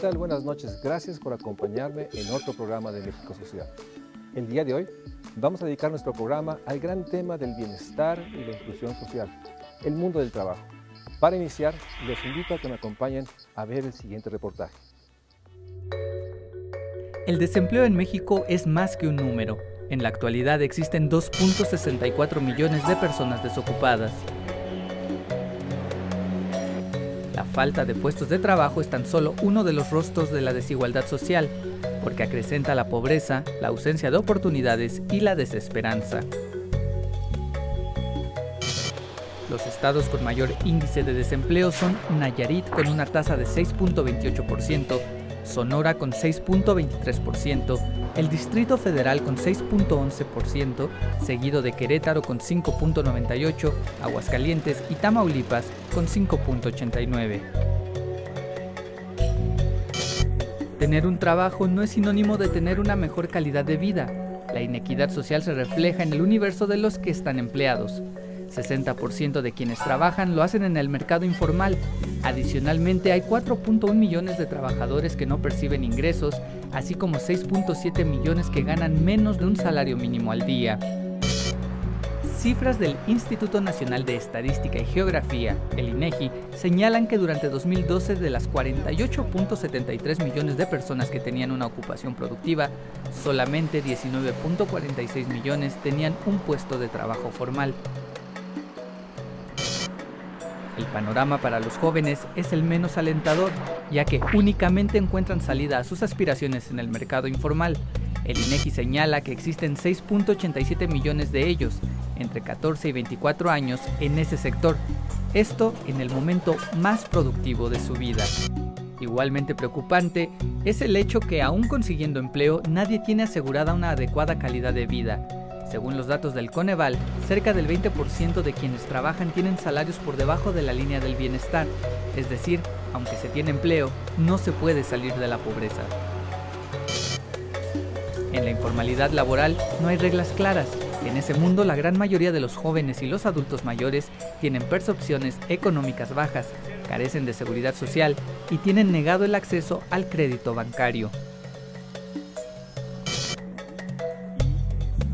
tal? Buenas noches. Gracias por acompañarme en otro programa de México Social. El día de hoy vamos a dedicar nuestro programa al gran tema del bienestar y la inclusión social, el mundo del trabajo. Para iniciar, los invito a que me acompañen a ver el siguiente reportaje. El desempleo en México es más que un número. En la actualidad existen 2.64 millones de personas desocupadas. La falta de puestos de trabajo es tan solo uno de los rostros de la desigualdad social, porque acrecenta la pobreza, la ausencia de oportunidades y la desesperanza. Los estados con mayor índice de desempleo son Nayarit con una tasa de 6.28%, Sonora con 6.23%, el Distrito Federal con 6.11%, seguido de Querétaro con 5.98%, Aguascalientes y Tamaulipas con 5.89%. Tener un trabajo no es sinónimo de tener una mejor calidad de vida. La inequidad social se refleja en el universo de los que están empleados. 60% de quienes trabajan lo hacen en el mercado informal. Adicionalmente, hay 4.1 millones de trabajadores que no perciben ingresos, así como 6.7 millones que ganan menos de un salario mínimo al día. Cifras del Instituto Nacional de Estadística y Geografía, el INEGI, señalan que durante 2012 de las 48.73 millones de personas que tenían una ocupación productiva, solamente 19.46 millones tenían un puesto de trabajo formal. El panorama para los jóvenes es el menos alentador, ya que únicamente encuentran salida a sus aspiraciones en el mercado informal. El INEGI señala que existen 6.87 millones de ellos, entre 14 y 24 años, en ese sector. Esto en el momento más productivo de su vida. Igualmente preocupante es el hecho que, aún consiguiendo empleo, nadie tiene asegurada una adecuada calidad de vida. Según los datos del Coneval, cerca del 20% de quienes trabajan tienen salarios por debajo de la línea del bienestar, es decir, aunque se tiene empleo, no se puede salir de la pobreza. En la informalidad laboral no hay reglas claras. En ese mundo, la gran mayoría de los jóvenes y los adultos mayores tienen percepciones económicas bajas, carecen de seguridad social y tienen negado el acceso al crédito bancario.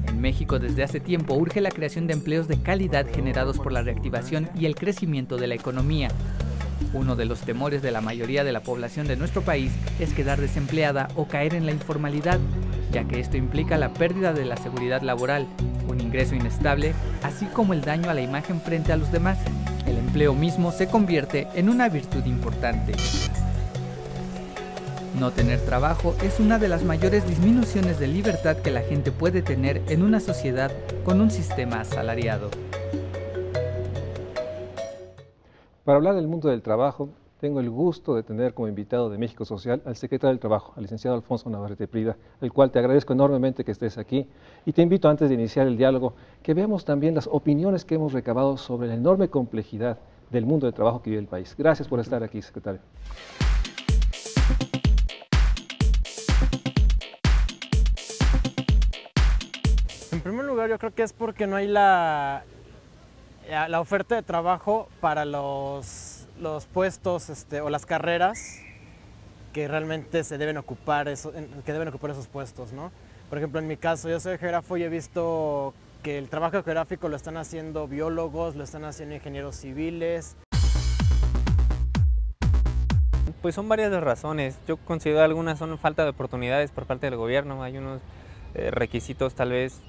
En México, desde hace tiempo, urge la creación de empleos de calidad generados por la reactivación y el crecimiento de la economía. Uno de los temores de la mayoría de la población de nuestro país es quedar desempleada o caer en la informalidad, ya que esto implica la pérdida de la seguridad laboral, un ingreso inestable, así como el daño a la imagen frente a los demás. El empleo mismo se convierte en una virtud importante. No tener trabajo es una de las mayores disminuciones de libertad que la gente puede tener en una sociedad con un sistema asalariado. Para hablar del mundo del trabajo, tengo el gusto de tener como invitado de México Social al secretario del Trabajo, al licenciado Alfonso Navarrete Prida, el cual te agradezco enormemente que estés aquí, y te invito, antes de iniciar el diálogo, que veamos también las opiniones que hemos recabado sobre la enorme complejidad del mundo del trabajo que vive el país. Gracias por estar aquí, secretario. En primer lugar, yo creo que es porque no hay la oferta de trabajo para los puestos o las carreras que realmente se deben ocupar, esos puestos, ¿no? Por ejemplo, en mi caso, yo soy geógrafo y he visto que el trabajo geográfico lo están haciendo biólogos, lo están haciendo ingenieros civiles. Pues son varias las razones. Yo considero algunas son falta de oportunidades por parte del gobierno, hay unos requisitos tal vez.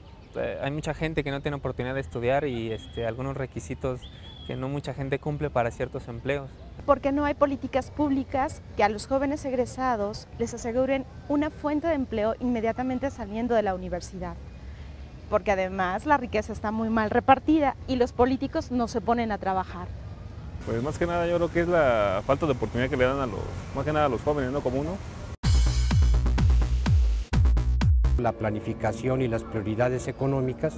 Hay mucha gente que no tiene oportunidad de estudiar y algunos requisitos que no mucha gente cumple para ciertos empleos. Porque no hay políticas públicas que a los jóvenes egresados les aseguren una fuente de empleo inmediatamente saliendo de la universidad. Porque además la riqueza está muy mal repartida y los políticos no se ponen a trabajar. Pues más que nada yo creo que es la falta de oportunidad que le dan más que nada a los jóvenes, ¿no? Como uno. La planificación y las prioridades económicas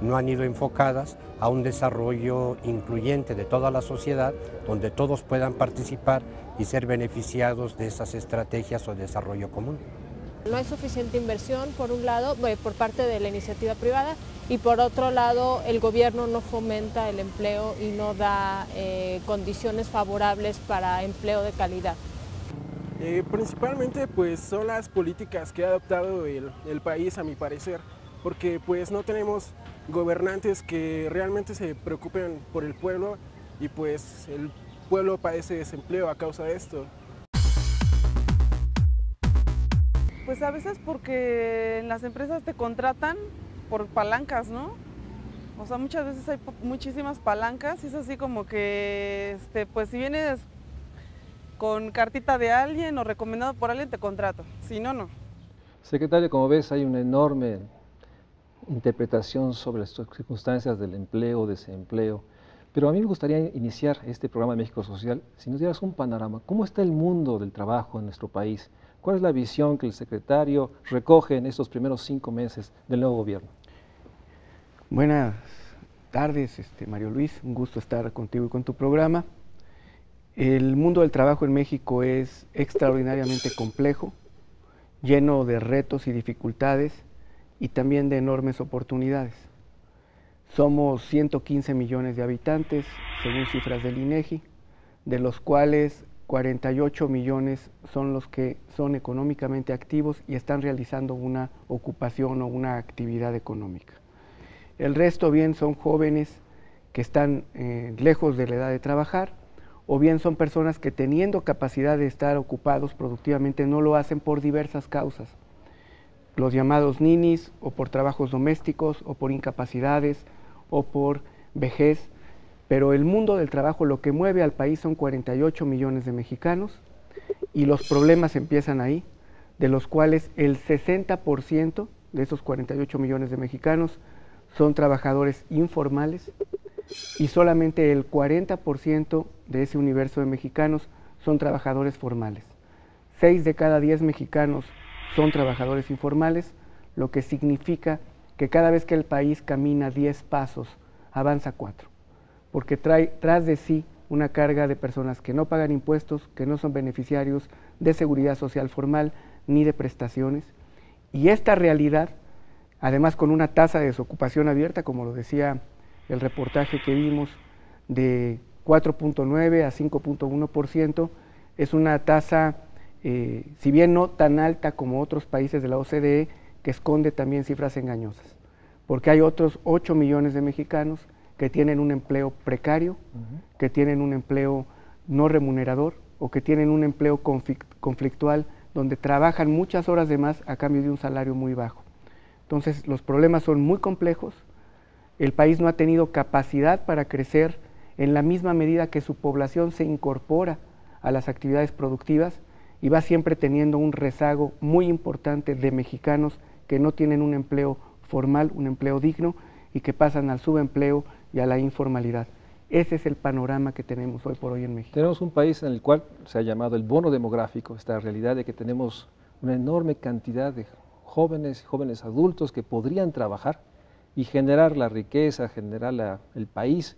no han ido enfocadas a un desarrollo incluyente de toda la sociedad, donde todos puedan participar y ser beneficiados de esas estrategias o desarrollo común. No hay suficiente inversión, por un lado, por parte de la iniciativa privada, y por otro lado, el gobierno no fomenta el empleo y no da condiciones favorables para empleo de calidad. Principalmente pues son las políticas que ha adoptado el país, a mi parecer, porque pues no tenemos gobernantes que realmente se preocupen por el pueblo y pues el pueblo padece desempleo a causa de esto. Pues a veces porque en las empresas te contratan por palancas, ¿no? O sea, muchas veces hay muchísimas palancas y es así como que, pues si vienes con cartita de alguien o recomendado por alguien, te contrato. Si no, no. Secretario, como ves, hay una enorme interpretación sobre las circunstancias del empleo, desempleo. Pero a mí me gustaría iniciar este programa de México Social si nos dieras un panorama. ¿Cómo está el mundo del trabajo en nuestro país? ¿Cuál es la visión que el secretario recoge en estos primeros 5 meses del nuevo gobierno? Buenas tardes, Mario Luis. Un gusto estar contigo y con tu programa. El mundo del trabajo en México es extraordinariamente complejo, lleno de retos y dificultades y también de enormes oportunidades. Somos 115 millones de habitantes, según cifras del INEGI, de los cuales 48 millones son los que son económicamente activos y están realizando una ocupación o una actividad económica. El resto bien son jóvenes que están lejos de la edad de trabajar, o bien son personas que teniendo capacidad de estar ocupados productivamente no lo hacen por diversas causas. Los llamados ninis, o por trabajos domésticos, o por incapacidades, o por vejez, pero el mundo del trabajo lo que mueve al país son 48 millones de mexicanos y los problemas empiezan ahí, de los cuales el 60% de esos 48 millones de mexicanos son trabajadores informales y solamente el 40% de ese universo de mexicanos son trabajadores formales. 6 de cada 10 mexicanos son trabajadores informales, lo que significa que cada vez que el país camina 10 pasos, avanza 4, porque trae tras de sí una carga de personas que no pagan impuestos, que no son beneficiarios de seguridad social formal ni de prestaciones, y esta realidad, además con una tasa de desocupación abierta, como lo decía el reportaje que vimos, de 4.9 a 5.1%, es una tasa, si bien no tan alta como otros países de la OCDE, que esconde también cifras engañosas, porque hay otros 8 millones de mexicanos que tienen un empleo precario, que tienen un empleo no remunerador o que tienen un empleo conflictual donde trabajan muchas horas de más a cambio de un salario muy bajo. Entonces los problemas son muy complejos, el país no ha tenido capacidad para crecer en la misma medida que su población se incorpora a las actividades productivas y va siempre teniendo un rezago muy importante de mexicanos que no tienen un empleo formal, un empleo digno y que pasan al subempleo y a la informalidad. Ese es el panorama que tenemos hoy por hoy en México. Tenemos un país en el cual se ha llamado el bono demográfico, esta realidad de que tenemos una enorme cantidad de jóvenes y jóvenes adultos que podrían trabajar y generar la riqueza, generar el país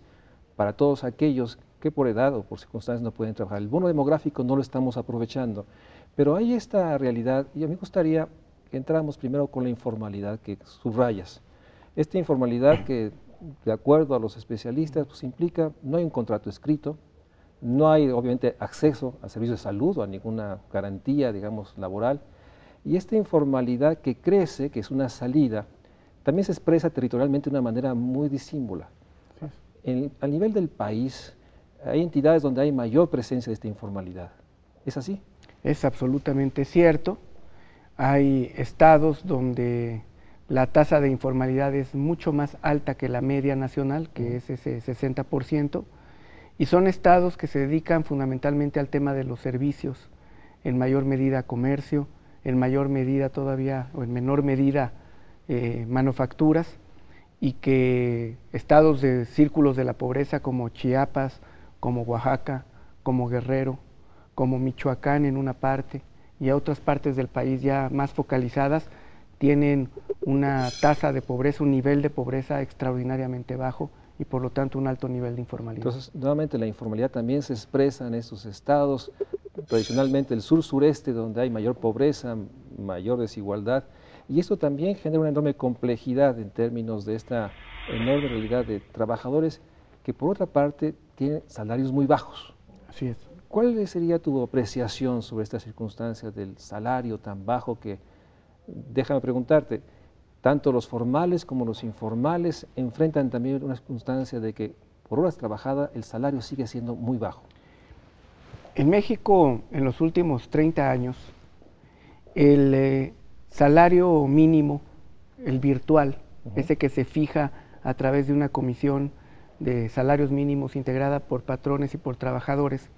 para todos aquellos que por edad o por circunstancias no pueden trabajar. El bono demográfico no lo estamos aprovechando, pero hay esta realidad y a mí me gustaría que entráramos primero con la informalidad que subrayas. Esta informalidad que, de acuerdo a los especialistas, pues implica, no hay un contrato escrito, no hay obviamente acceso a servicios de salud o a ninguna garantía, digamos, laboral, y esta informalidad que crece, que es una salida, también se expresa territorialmente de una manera muy disímbula. A nivel del país, hay entidades donde hay mayor presencia de esta informalidad. ¿Es así? Es absolutamente cierto. Hay estados donde la tasa de informalidad es mucho más alta que la media nacional, que es ese 60%, y son estados que se dedican fundamentalmente al tema de los servicios, en mayor medida comercio, en mayor medida todavía, o en menor medida manufacturas, y que estados de círculos de la pobreza como Chiapas, como Oaxaca, como Guerrero, como Michoacán en una parte, y a otras partes del país ya más focalizadas, tienen una tasa de pobreza, un nivel de pobreza extraordinariamente bajo y por lo tanto un alto nivel de informalidad. Entonces, nuevamente la informalidad también se expresa en estos estados, tradicionalmente el sur-sureste, donde hay mayor pobreza, mayor desigualdad, y esto también genera una enorme complejidad en términos de esta enorme realidad de trabajadores que por otra parte tienen salarios muy bajos. Así es. ¿Cuál sería tu apreciación sobre esta circunstancia del salario tan bajo que, déjame preguntarte, tanto los formales como los informales enfrentan también una circunstancia de que por horas trabajadas el salario sigue siendo muy bajo? En México, en los últimos 30 años, el salario mínimo, el virtual, ese que se fija a través de una comisión de salarios mínimos integrada por patrones y por trabajadores,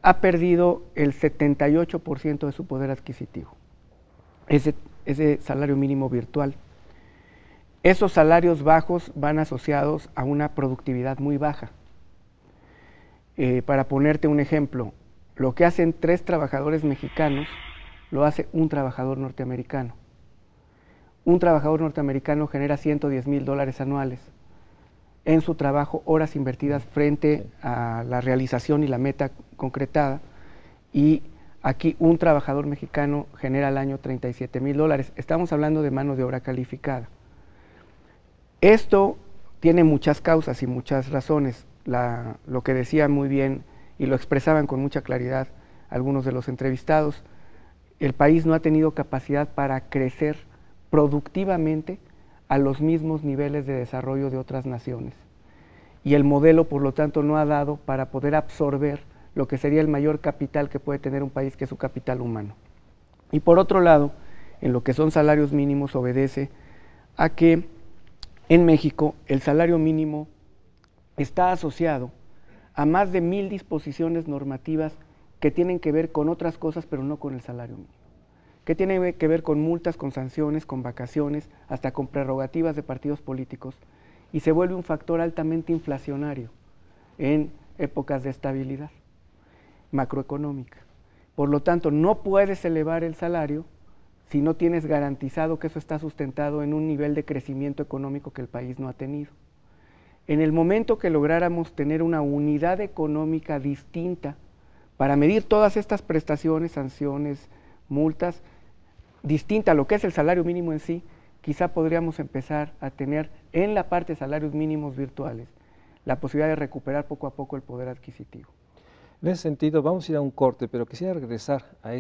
ha perdido el 78% de su poder adquisitivo, ese salario mínimo virtual. Esos salarios bajos van asociados a una productividad muy baja. Para ponerte un ejemplo, lo que hacen 3 trabajadores mexicanos, lo hace un trabajador norteamericano. Un trabajador norteamericano genera $110,000 anuales en su trabajo, horas invertidas frente a la realización y la meta concretada, y aquí un trabajador mexicano genera al año $37,000. Estamos hablando de mano de obra calificada. Esto tiene muchas causas y muchas razones. Lo que decía muy bien y lo expresaban con mucha claridad algunos de los entrevistados, el país no ha tenido capacidad para crecer productivamente a los mismos niveles de desarrollo de otras naciones. Y el modelo, por lo tanto, no ha dado para poder absorber lo que sería el mayor capital que puede tener un país, que es su capital humano. Y por otro lado, en lo que son salarios mínimos, obedece a que en México el salario mínimo está asociado a más de 1000 disposiciones normativas que tienen que ver con otras cosas, pero no con el salario mínimo, que tienen que ver con multas, con sanciones, con vacaciones, hasta con prerrogativas de partidos políticos, y se vuelve un factor altamente inflacionario en épocas de estabilidad macroeconómica. Por lo tanto, no puedes elevar el salario si no tienes garantizado que eso está sustentado en un nivel de crecimiento económico que el país no ha tenido. En el momento que lográramos tener una unidad económica distinta para medir todas estas prestaciones, sanciones, multas, distinta a lo que es el salario mínimo en sí, quizá podríamos empezar a tener en la parte de salarios mínimos virtuales la posibilidad de recuperar poco a poco el poder adquisitivo. En ese sentido, vamos a ir a un corte, pero quisiera regresar a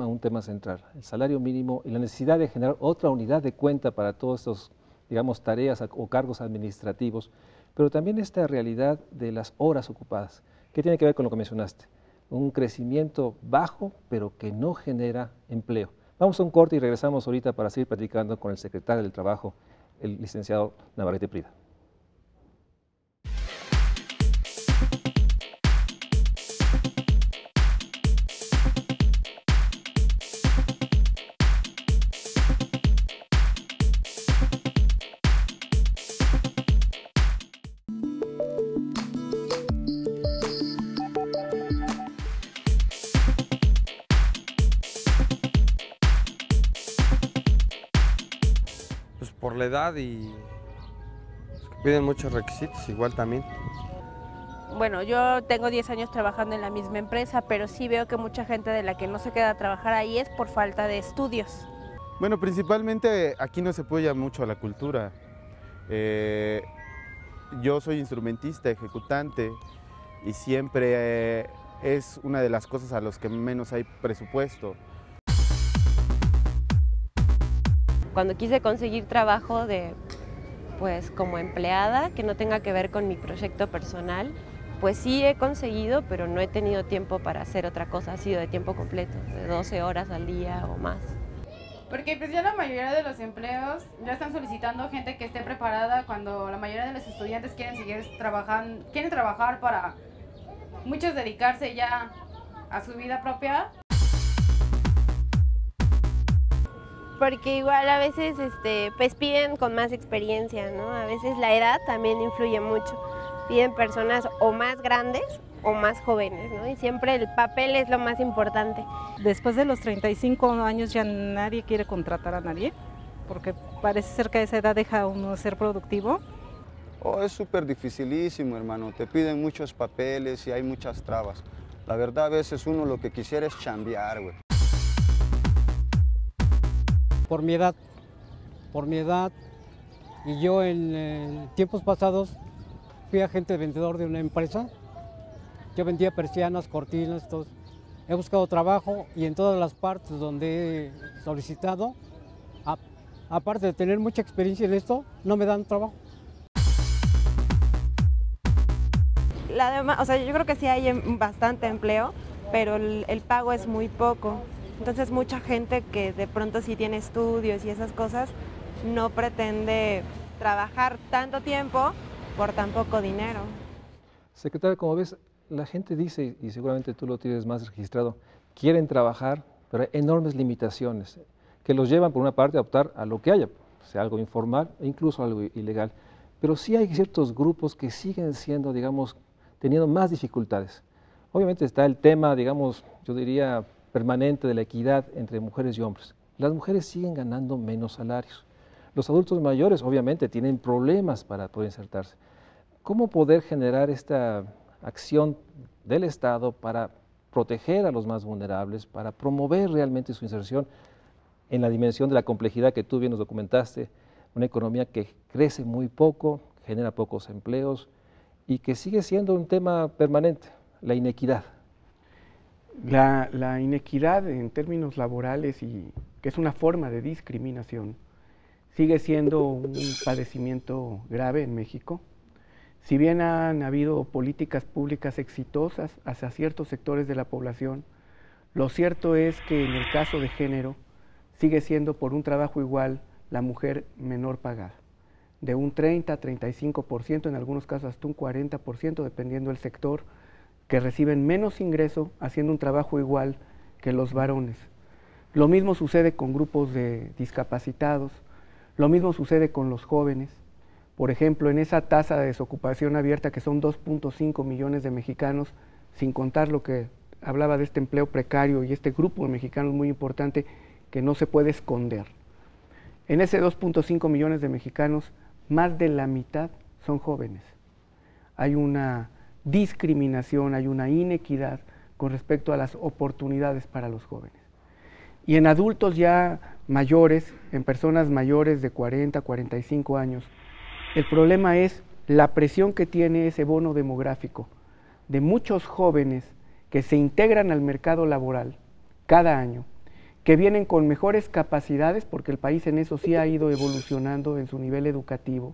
un tema central, el salario mínimo y la necesidad de generar otra unidad de cuenta para todos estos, digamos, tareas o cargos administrativos, pero también esta realidad de las horas ocupadas, que tiene que ver con lo que mencionaste, un crecimiento bajo, pero que no genera empleo. Vamos a un corte y regresamos ahorita para seguir platicando con el secretario del Trabajo, el licenciado Navarrete Prida. Por la edad y piden muchos requisitos, igual también. Bueno, yo tengo 10 años trabajando en la misma empresa, pero sí veo que mucha gente de la que no se queda a trabajar ahí es por falta de estudios. Bueno, principalmente aquí no se apoya mucho a la cultura. Yo soy instrumentista, ejecutante, y siempre es una de las cosas a las que menos hay presupuesto. Cuando quise conseguir trabajo como empleada, que no tenga que ver con mi proyecto personal, pues sí he conseguido, pero no he tenido tiempo para hacer otra cosa, ha sido de tiempo completo, de 12 horas al día o más. Porque pues ya la mayoría de los empleos ya están solicitando gente que esté preparada, cuando la mayoría de los estudiantes quieren seguir trabajando, quieren trabajar para muchos dedicarse ya a su vida propia. Porque igual a veces pues piden con más experiencia, ¿no? A veces la edad también influye mucho. Piden personas o más grandes o más jóvenes, ¿no? Y siempre el papel es lo más importante. Después de los 35 años ya nadie quiere contratar a nadie, porque parece ser que a esa edad deja uno de ser productivo. Oh, es súper dificilísimo, hermano. Te piden muchos papeles y hay muchas trabas. La verdad, a veces uno lo que quisiera es chambear, güey. Por mi edad, y yo en tiempos pasados fui agente vendedor de una empresa Yo vendía persianas, cortinas, todo. He buscado trabajo y en todas las partes donde he solicitado, aparte de tener mucha experiencia en esto, no me dan trabajo. O sea, yo creo que sí hay bastante empleo, pero el pago es muy poco. Entonces mucha gente que de pronto sí tiene estudios y esas cosas, no pretende trabajar tanto tiempo por tan poco dinero. Secretaria, como ves, la gente dice, y seguramente tú lo tienes más registrado, quieren trabajar, pero hay enormes limitaciones que los llevan por una parte a optar a lo que haya, sea algo informal e incluso algo ilegal. Pero sí hay ciertos grupos que siguen siendo, digamos, teniendo más dificultades. Obviamente está el tema, digamos, yo diría, permanente de la equidad entre mujeres y hombres. Las mujeres siguen ganando menos salarios. Los adultos mayores, obviamente, tienen problemas para poder insertarse. ¿Cómo poder generar esta acción del Estado para proteger a los más vulnerables, para promover realmente su inserción en la dimensión de la complejidad que tú bien nos documentaste, una economía que crece muy poco, genera pocos empleos y que sigue siendo un tema permanente, la inequidad? La inequidad en términos laborales, y que es una forma de discriminación, sigue siendo un padecimiento grave en México. Si bien han habido políticas públicas exitosas hacia ciertos sectores de la población, lo cierto es que en el caso de género sigue siendo por un trabajo igual la mujer menor pagada, de un 30, 35%, en algunos casos hasta un 40%, dependiendo del sector, que reciben menos ingreso haciendo un trabajo igual que los varones. Lo mismo sucede con grupos de discapacitados, lo mismo sucede con los jóvenes. Por ejemplo, en esa tasa de desocupación abierta, que son 2.5 millones de mexicanos, sin contar lo que hablaba de este empleo precario y este grupo de mexicanos muy importante que no se puede esconder. En ese 2.5 millones de mexicanos, más de la mitad son jóvenes. Hay una discriminación, hay una inequidad con respecto a las oportunidades para los jóvenes. Y en adultos ya mayores, en personas mayores de 40, 45 años, el problema es la presión que tiene ese bono demográfico de muchos jóvenes que se integran al mercado laboral cada año, que vienen con mejores capacidades, porque el país en eso sí ha ido evolucionando en su nivel educativo,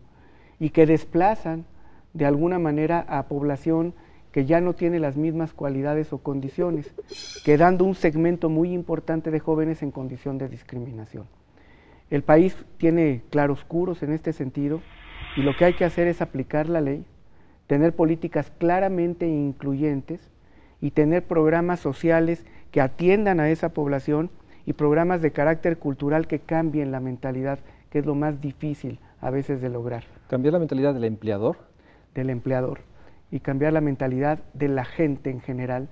y que desplazan de alguna manera a población que ya no tiene las mismas cualidades o condiciones, quedando un segmento muy importante de jóvenes en condición de discriminación. El país tiene claroscuros en este sentido, y lo que hay que hacer es aplicar la ley, tener políticas claramente incluyentes y tener programas sociales que atiendan a esa población y programas de carácter cultural que cambien la mentalidad, que es lo más difícil a veces de lograr. ¿Cambiar la mentalidad del empleador? Del empleador, y cambiar la mentalidad de la gente en general,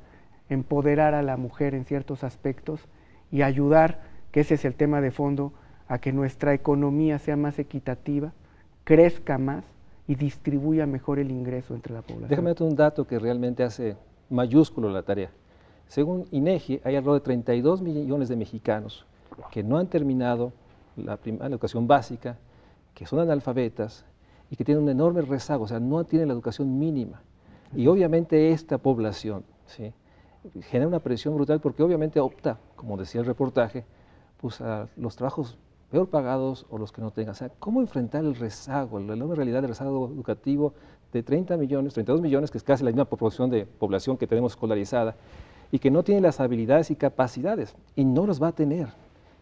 empoderar a la mujer en ciertos aspectos y ayudar, que ese es el tema de fondo, a que nuestra economía sea más equitativa, crezca más y distribuya mejor el ingreso entre la población. Déjame darte un dato que realmente hace mayúsculo la tarea. Según INEGI, hay alrededor de 32 millones de mexicanos que no han terminado la educación básica, que son analfabetas y que tienen un enorme rezago, o sea, no tienen la educación mínima. Y obviamente esta población, ¿sí?, genera una presión brutal porque obviamente opta, como decía el reportaje, pues a los trabajos peor pagados o los que no tengan. O sea, ¿cómo enfrentar el rezago, la enorme realidad del rezago educativo de 30 millones, 32 millones, que es casi la misma proporción de población que tenemos escolarizada, y que no tiene las habilidades y capacidades, y no las va a tener?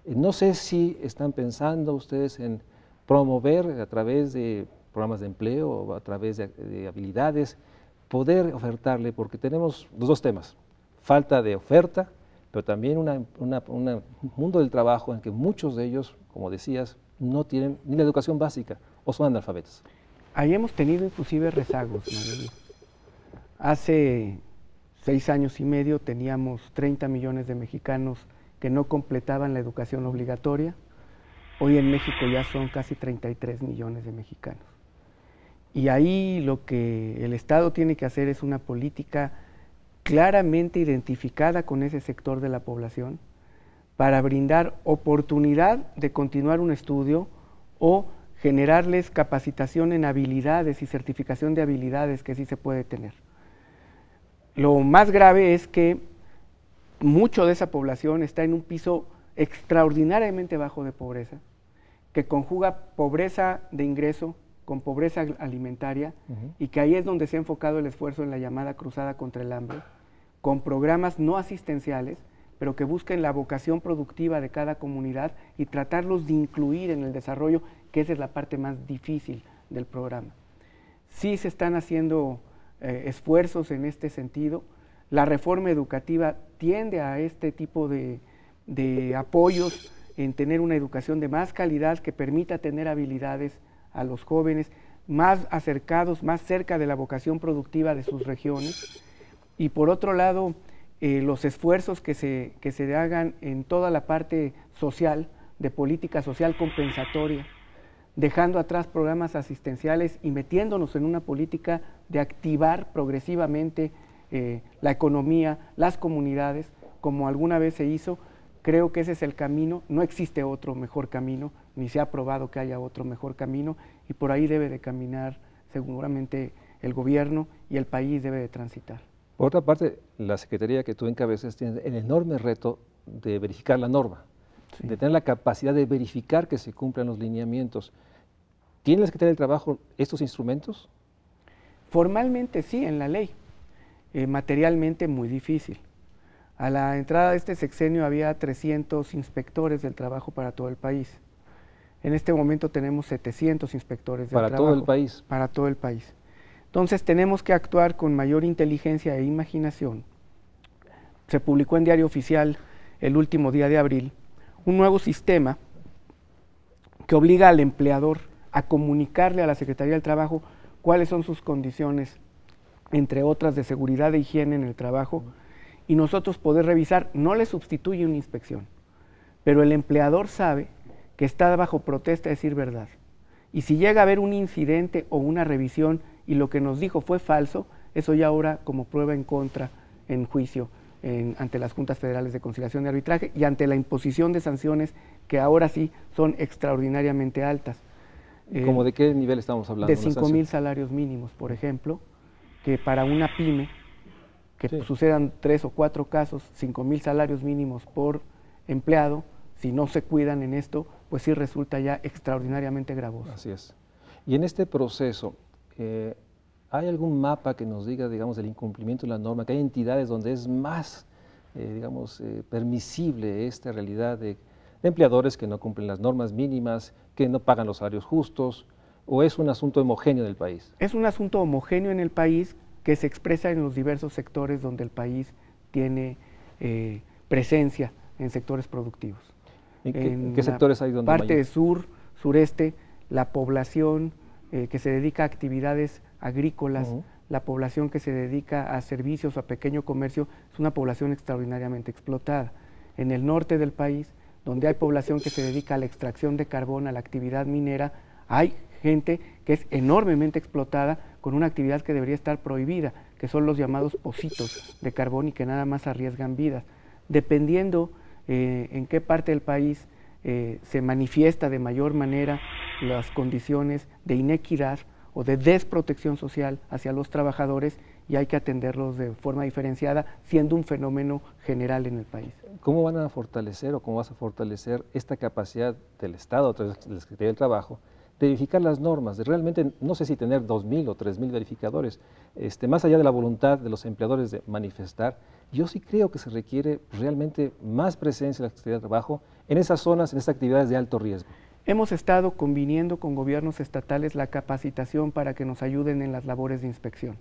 No sé si están pensando ustedes en promover a través de programas de empleo o a través de habilidades, poder ofertarle, porque tenemos los dos temas, falta de oferta, pero también un mundo del trabajo en que muchos de ellos, como decías, no tienen ni la educación básica o son analfabetos. Ahí hemos tenido inclusive rezagos, María. Hace 6 años y medio teníamos 30 millones de mexicanos que no completaban la educación obligatoria. Hoy en México ya son casi 33 millones de mexicanos. Y ahí lo que el Estado tiene que hacer es una política claramente identificada con ese sector de la población para brindar oportunidad de continuar un estudio o generarles capacitación en habilidades y certificación de habilidades que sí se puede tener. Lo más grave es que mucho de esa población está en un piso extraordinariamente bajo de pobreza, que conjuga pobreza de ingreso con pobreza alimentaria, y que ahí es donde se ha enfocado el esfuerzo en la llamada Cruzada contra el Hambre, con programas no asistenciales, pero que busquen la vocación productiva de cada comunidad y tratarlos de incluir en el desarrollo, que esa es la parte más difícil del programa. Sí se están haciendo esfuerzos en este sentido. La reforma educativa tiende a este tipo de apoyos en tener una educación de más calidad que permita tener habilidades a los jóvenes más acercados, más cerca de la vocación productiva de sus regiones. Y por otro lado, los esfuerzos que se hagan en toda la parte social, de política social compensatoria, dejando atrás programas asistenciales y metiéndonos en una política de activar progresivamente la economía, las comunidades, como alguna vez se hizo. Creo que ese es el camino, no existe otro mejor camino, ni se ha probado que haya otro mejor camino, y por ahí debe de caminar seguramente el gobierno, y el país debe de transitar. Por otra parte, la Secretaría que tú encabezas tiene el enorme reto de verificar la norma, de tener la capacidad de verificar que se cumplan los lineamientos. ¿Tiene la Secretaría del Trabajo estos instrumentos? Formalmente sí, en la ley, materialmente muy difícil. A la entrada de este sexenio había 300 inspectores del trabajo para todo el país. En este momento tenemos 700 inspectores del trabajo. ¿Para todo el país? Para todo el país. Entonces tenemos que actuar con mayor inteligencia e imaginación. Se publicó en Diario Oficial el último día de abril un nuevo sistema que obliga al empleador a comunicarle a la Secretaría del Trabajo cuáles son sus condiciones, entre otras de seguridad e higiene en el trabajo, y nosotros poder revisar. No le sustituye una inspección, pero el empleador sabe que está bajo protesta de decir verdad. Y si llega a haber un incidente o una revisión y lo que nos dijo fue falso, eso ya ahora como prueba en contra en juicio ante las Juntas Federales de Conciliación y Arbitraje, y ante la imposición de sanciones que ahora sí son extraordinariamente altas. ¿Cómo de qué nivel estamos hablando? De 5,000 salarios mínimos, por ejemplo, que para una pyme, que sucedan 3 o 4 casos, 5,000 salarios mínimos por empleado, si no se cuidan en esto, pues sí resulta ya extraordinariamente gravoso. Así es. Y en este proceso, ¿hay algún mapa que nos diga, digamos, del incumplimiento de la norma, que hay entidades donde es más, digamos, permisible esta realidad de empleadores que no cumplen las normas mínimas, que no pagan los salarios justos, o es un asunto homogéneo del país? Es un asunto homogéneo en el país, que se expresa en los diversos sectores donde el país tiene presencia en sectores productivos. ¿En qué sectores hay donde parte sur, sureste, la población que se dedica a actividades agrícolas, la población que se dedica a servicios o a pequeño comercio, es una población extraordinariamente explotada. En el norte del país, donde hay población que se dedica a la extracción de carbón, a la actividad minera, hay gente que es enormemente explotada con una actividad que debería estar prohibida, que son los llamados pocitos de carbón, y que nada más arriesgan vidas. Dependiendo en qué parte del país se manifiesta de mayor manera las condiciones de inequidad o de desprotección social hacia los trabajadores, y hay que atenderlos de forma diferenciada, siendo un fenómeno general en el país. ¿Cómo van a fortalecer o cómo vas a fortalecer esta capacidad del Estado, a través de la Secretaría del Trabajo, de verificar las normas, de realmente, no sé si tener 2,000 o 3,000 verificadores, más allá de la voluntad de los empleadores de manifestar? Yo sí creo que se requiere realmente más presencia de la Secretaría del Trabajo en esas zonas, en esas actividades de alto riesgo. Hemos estado conviniendo con gobiernos estatales la capacitación para que nos ayuden en las labores de inspección.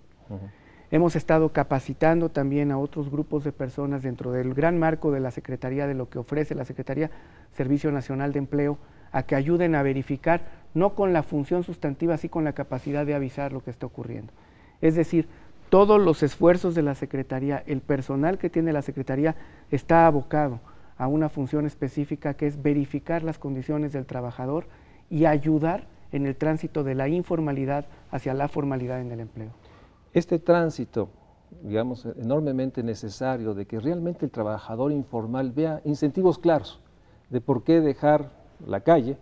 Hemos estado capacitando también a otros grupos de personas dentro del gran marco de la Secretaría, de lo que ofrece la Secretaría Servicio Nacional de Empleo, a que ayuden a verificar, no con la función sustantiva, sí con la capacidad de avisar lo que está ocurriendo. Es decir, todos los esfuerzos de la Secretaría, el personal que tiene la Secretaría está abocado a una función específica, que es verificar las condiciones del trabajador y ayudar en el tránsito de la informalidad hacia la formalidad en el empleo. Este tránsito, digamos, enormemente necesario, de que realmente el trabajador informal vea incentivos claros de por qué dejar la calle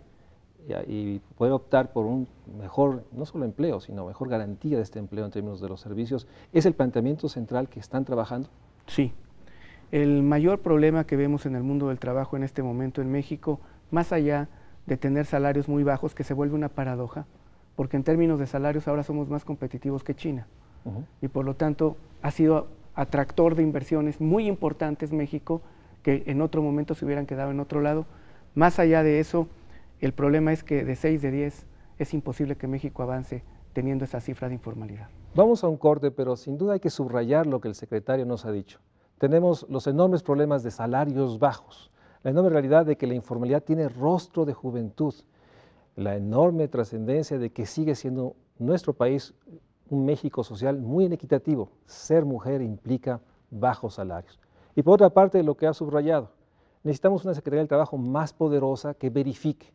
y poder optar por un mejor, no solo empleo, sino mejor garantía de este empleo en términos de los servicios, ¿es el planteamiento central que están trabajando? Sí. El mayor problema que vemos en el mundo del trabajo en este momento en México, más allá de tener salarios muy bajos, que se vuelve una paradoja, porque en términos de salarios ahora somos más competitivos que China. Y por lo tanto ha sido atractor de inversiones muy importantes México, que en otro momento se hubieran quedado en otro lado. Más allá de eso, el problema es que de 6 de 10 es imposible que México avance teniendo esa cifra de informalidad. Vamos a un corte, pero sin duda hay que subrayar lo que el secretario nos ha dicho. Tenemos los enormes problemas de salarios bajos, la enorme realidad de que la informalidad tiene rostro de juventud, la enorme trascendencia de que sigue siendo nuestro país un México social muy inequitativo. Ser mujer implica bajos salarios. Y por otra parte, lo que ha subrayado, necesitamos una Secretaría del Trabajo más poderosa que verifique.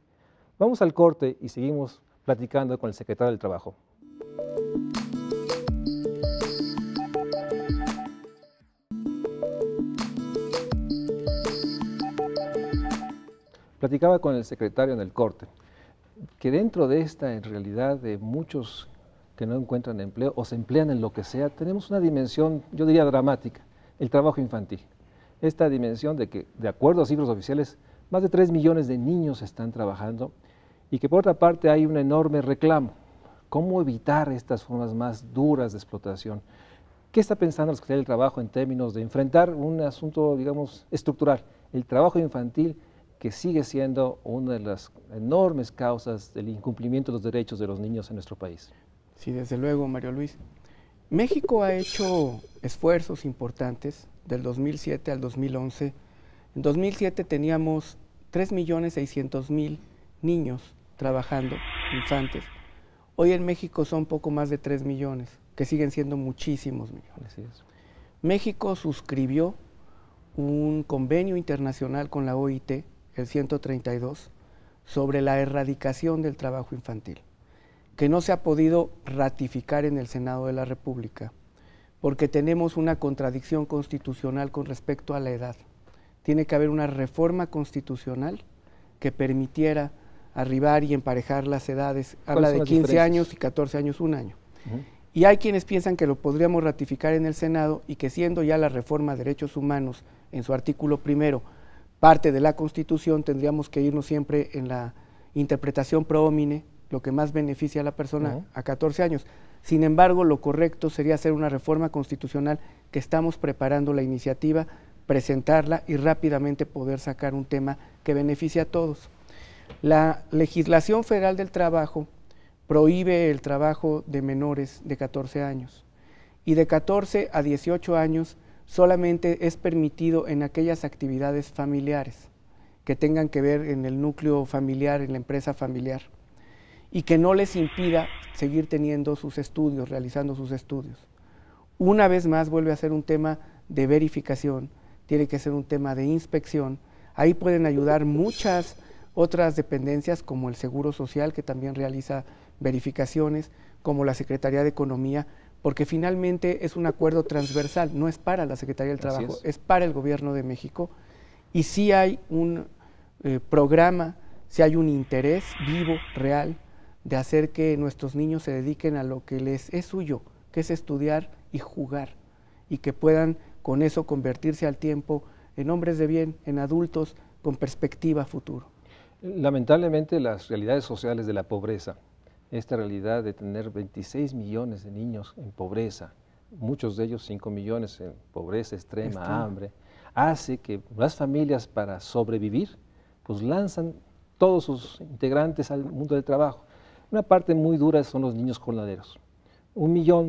Vamos al corte y seguimos platicando con el secretario del Trabajo. Platicaba con el secretario en el corte, que dentro de esta en realidad de muchos que no encuentran empleo o se emplean en lo que sea, tenemos una dimensión, yo diría dramática, el trabajo infantil. Esta dimensión de que, de acuerdo a cifras oficiales, más de 3 millones de niños están trabajando y que por otra parte hay un enorme reclamo. ¿Cómo evitar estas formas más duras de explotación? ¿Qué está pensando la Secretaría del Trabajo en términos de enfrentar un asunto, digamos, estructural? El trabajo infantil, que sigue siendo una de las enormes causas del incumplimiento de los derechos de los niños en nuestro país. Sí, desde luego, Mario Luis. México ha hecho esfuerzos importantes del 2007 al 2011. En 2007 teníamos 3.600.000 niños trabajando, infantes. Hoy en México son poco más de 3 millones, que siguen siendo muchísimos millones. Así es. México suscribió un convenio internacional con la OIT, el 132, sobre la erradicación del trabajo infantil, que no se ha podido ratificar en el Senado de la República, porque tenemos una contradicción constitucional con respecto a la edad. Tiene que haber una reforma constitucional que permitiera arribar y emparejar las edades. Habla de 15 años y 14 años, un año. Y hay quienes piensan que lo podríamos ratificar en el Senado y que siendo ya la reforma a derechos humanos en su artículo primero parte de la Constitución, tendríamos que irnos siempre en la interpretación pro homine, lo que más beneficia a la persona a 14 años. Sin embargo, lo correcto sería hacer una reforma constitucional, que estamos preparando la iniciativa, presentarla y rápidamente poder sacar un tema que beneficie a todos. La legislación federal del trabajo prohíbe el trabajo de menores de 14 años y de 14 a 18 años solamente es permitido en aquellas actividades familiares que tengan que ver en el núcleo familiar, en la empresa familiar, y que no les impida seguir teniendo sus estudios, realizando sus estudios. Una vez más vuelve a ser un tema de verificación, tiene que ser un tema de inspección. Ahí pueden ayudar muchas otras dependencias como el Seguro Social, que también realiza verificaciones, como la Secretaría de Economía, porque finalmente es un acuerdo transversal, no es para la Secretaría del Trabajo, es para el Gobierno de México, y sí hay un programa, sí hay un interés vivo, real, de hacer que nuestros niños se dediquen a lo que les es suyo, que es estudiar y jugar, y que puedan con eso convertirse al tiempo en hombres de bien, en adultos con perspectiva a futuro. Lamentablemente las realidades sociales de la pobreza, esta realidad de tener 26 millones de niños en pobreza, muchos de ellos 5 millones en pobreza extrema, hambre, hace que las familias para sobrevivir pues lanzan todos sus integrantes al mundo del trabajo. Una parte muy dura son los niños jornaleros.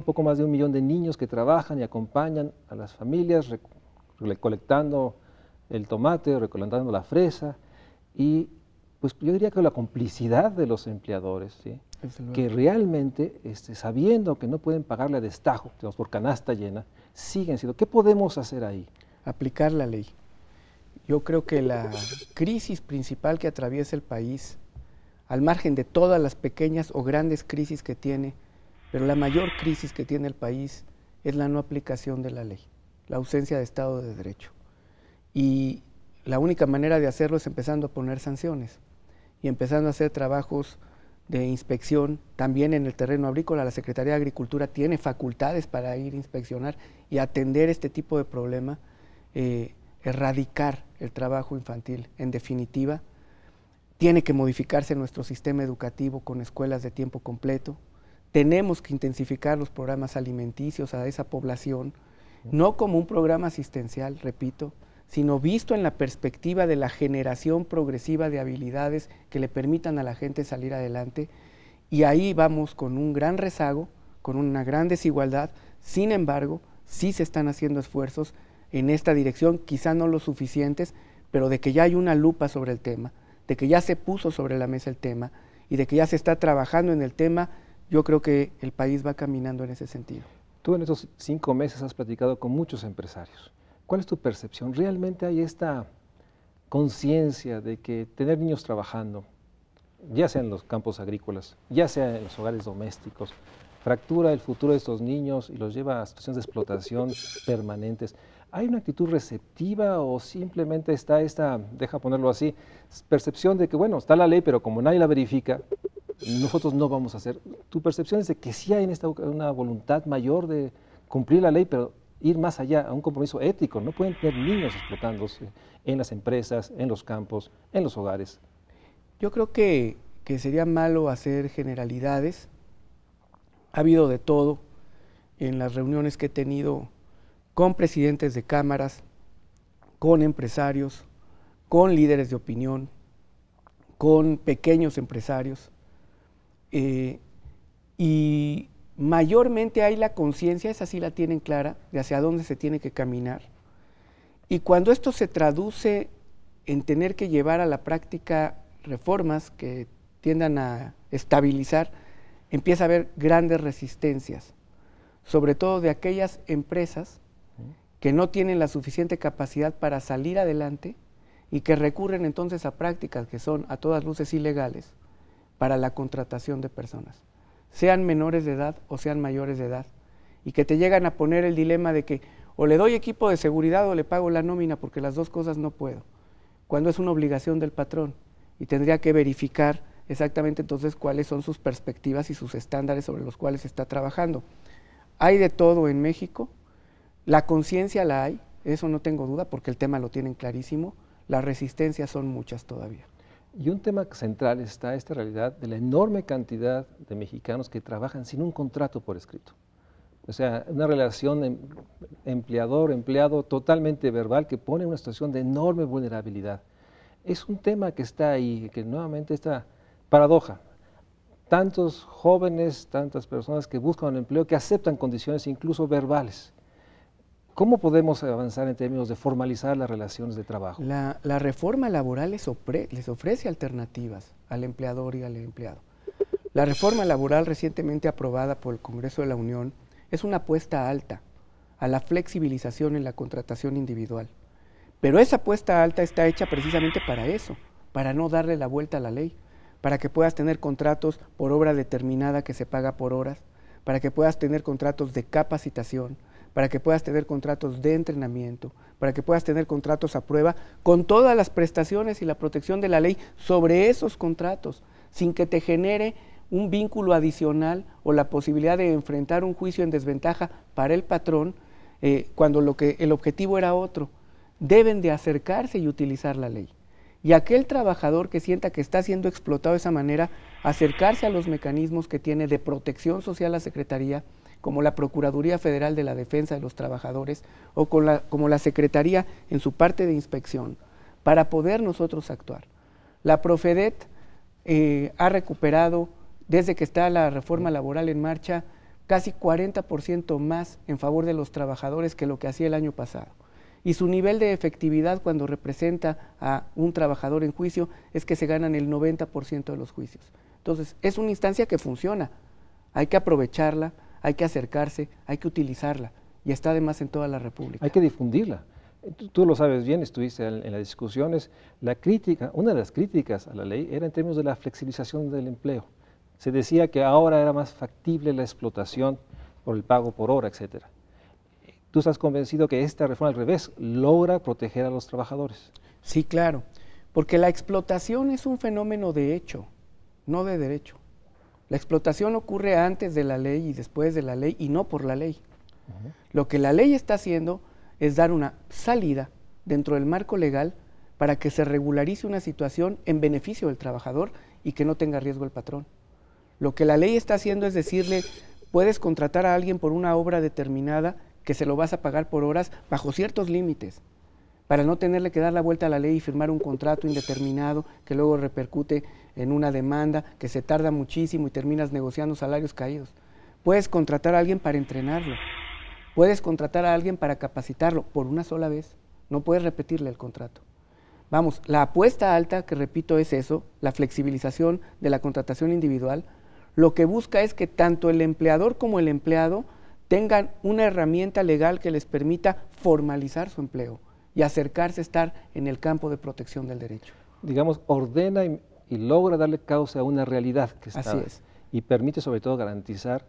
Poco más de 1 millón de niños que trabajan y acompañan a las familias recolectando el tomate, recolectando la fresa, y pues yo diría que la complicidad de los empleadores, ¿sí? Que realmente sabiendo que no pueden pagarle a destajo, digamos, por canasta llena, siguen siendo. ¿Qué podemos hacer ahí? Aplicar la ley. Yo creo que la crisis principal que atraviesa el país, al margen de todas las pequeñas o grandes crisis que tiene, pero la mayor crisis que tiene el país es la no aplicación de la ley, la ausencia de Estado de Derecho. Y la única manera de hacerlo es empezando a poner sanciones. y empezando a hacer trabajos de inspección también en el terreno agrícola. La Secretaría de Agricultura tiene facultades para ir a inspeccionar y atender este tipo de problema, erradicar el trabajo infantil. En definitiva, tiene que modificarse nuestro sistema educativo con escuelas de tiempo completo. Tenemos que intensificar los programas alimenticios a esa población, no como un programa asistencial, repito, sino visto en la perspectiva de la generación progresiva de habilidades que le permitan a la gente salir adelante, y ahí vamos con un gran rezago, con una gran desigualdad. Sin embargo, sí se están haciendo esfuerzos en esta dirección, quizá no los suficientes, pero de que ya hay una lupa sobre el tema, de que ya se puso sobre la mesa el tema y de que ya se está trabajando en el tema, yo creo que el país va caminando en ese sentido. Tú en estos 5 meses has platicado con muchos empresarios. ¿Cuál es tu percepción? ¿Realmente hay esta conciencia de que tener niños trabajando, ya sea en los campos agrícolas, ya sea en los hogares domésticos, fractura el futuro de estos niños y los lleva a situaciones de explotación permanentes? ¿Hay una actitud receptiva o simplemente está esta, deja ponerlo así, percepción de que, bueno, está la ley, pero como nadie la verifica, nosotros no vamos a hacer? ¿Tu percepción es de que sí hay en esta una voluntad mayor de cumplir la ley, pero ir más allá, a un compromiso ético? No pueden tener niños explotándose en las empresas, en los campos, en los hogares. Yo creo que sería malo hacer generalidades. Ha habido de todo en las reuniones que he tenido con presidentes de cámaras, con empresarios, con líderes de opinión, con pequeños empresarios, y mayormente hay la conciencia, esa sí la tienen clara, de hacia dónde se tiene que caminar. Y cuando esto se traduce en tener que llevar a la práctica reformas que tiendan a estabilizar, empieza a haber grandes resistencias, sobre todo de aquellas empresas que no tienen la suficiente capacidad para salir adelante y que recurren entonces a prácticas que son a todas luces ilegales para la contratación de personas, sean menores de edad o sean mayores de edad, y que te llegan a poner el dilema de que o le doy equipo de seguridad o le pago la nómina, porque las dos cosas no puedo, cuando es una obligación del patrón, y tendría que verificar exactamente entonces cuáles son sus perspectivas y sus estándares sobre los cuales está trabajando. Hay de todo en México, la conciencia la hay, eso no tengo duda, porque el tema lo tienen clarísimo, las resistencias son muchas todavía. Y un tema central está esta realidad de la enorme cantidad de mexicanos que trabajan sin un contrato por escrito. O sea, una relación empleador-empleado totalmente verbal que pone una situación de enorme vulnerabilidad. Es un tema que está ahí, que nuevamente esta paradoja. Tantos jóvenes, tantas personas que buscan un empleo, que aceptan condiciones incluso verbales. ¿Cómo podemos avanzar en términos de formalizar las relaciones de trabajo? La reforma laboral les ofrece alternativas al empleador y al empleado. La reforma laboral recientemente aprobada por el Congreso de la Unión es una apuesta alta a la flexibilización en la contratación individual. Pero esa apuesta alta está hecha precisamente para eso, para no darle la vuelta a la ley, para que puedas tener contratos por obra determinada que se paga por horas, para que puedas tener contratos de capacitación, para que puedas tener contratos de entrenamiento, para que puedas tener contratos a prueba, con todas las prestaciones y la protección de la ley sobre esos contratos, sin que te genere un vínculo adicional o la posibilidad de enfrentar un juicio en desventaja para el patrón, cuando el objetivo era otro. Deben de acercarse y utilizar la ley. Y aquel trabajador que sienta que está siendo explotado de esa manera, acercarse a los mecanismos que tiene de protección social la Secretaría, como la Procuraduría Federal de la Defensa de los Trabajadores o como la Secretaría en su parte de inspección, para poder nosotros actuar. La Profedet ha recuperado, desde que está la reforma laboral en marcha, casi 40% más en favor de los trabajadores que lo que hacía el año pasado. Y su nivel de efectividad cuando representa a un trabajador en juicio es que se ganan el 90% de los juicios. Entonces, es una instancia que funciona, hay que aprovecharla, hay que acercarse, hay que utilizarla, y está además en toda la República. Hay que difundirla. Tú lo sabes bien, estuviste en las discusiones. La crítica, una de las críticas a la ley era en términos de la flexibilización del empleo. Se decía que ahora era más factible la explotación por el pago por hora, etcétera. ¿Tú estás convencido que esta reforma al revés logra proteger a los trabajadores? Sí, claro, Porque la explotación es un fenómeno de hecho, no de derecho. La explotación ocurre antes de la ley y después de la ley y no por la ley. Lo que la ley está haciendo es dar una salida dentro del marco legal para que se regularice una situación en beneficio del trabajador y que no tenga riesgo el patrón. Lo que la ley está haciendo es decirle, puedes contratar a alguien por una obra determinada que se lo vas a pagar por horas bajo ciertos límites, para no tenerle que dar la vuelta a la ley y firmar un contrato indeterminado que luego repercute en una demanda que se tarda muchísimo y terminas negociando salarios caídos. Puedes contratar a alguien para entrenarlo, puedes contratar a alguien para capacitarlo por una sola vez, no puedes repetirle el contrato. Vamos, la apuesta alta, que repito es eso, la flexibilización de la contratación individual, lo que busca es que tanto el empleador como el empleado tengan una herramienta legal que les permita formalizar su empleo y acercarse a estar en el campo de protección del derecho. Digamos, ordena y logra darle causa a una realidad que está. Así es. Y permite sobre todo garantizar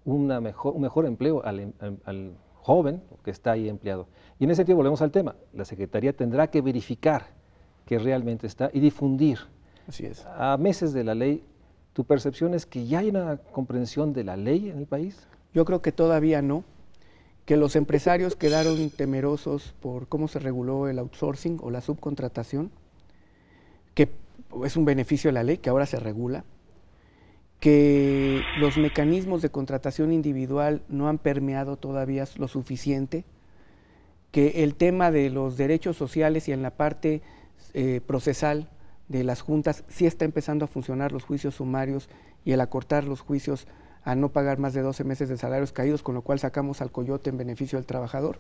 un mejor empleo al joven que está ahí empleado. Y en ese sentido volvemos al tema, la Secretaría tendrá que verificar que realmente está y difundir. Así es. A meses de la ley, ¿tu percepción es que ya hay una comprensión de la ley en el país? Yo creo que todavía no, que los empresarios quedaron temerosos por cómo se reguló el outsourcing o la subcontratación, que es un beneficio de la ley, que ahora se regula, que los mecanismos de contratación individual no han permeado todavía lo suficiente, que el tema de los derechos sociales y en la parte procesal de las juntas sí está empezando a funcionar los juicios sumarios y el acortar los juicios a no pagar más de 12 meses de salarios caídos, con lo cual sacamos al coyote en beneficio del trabajador,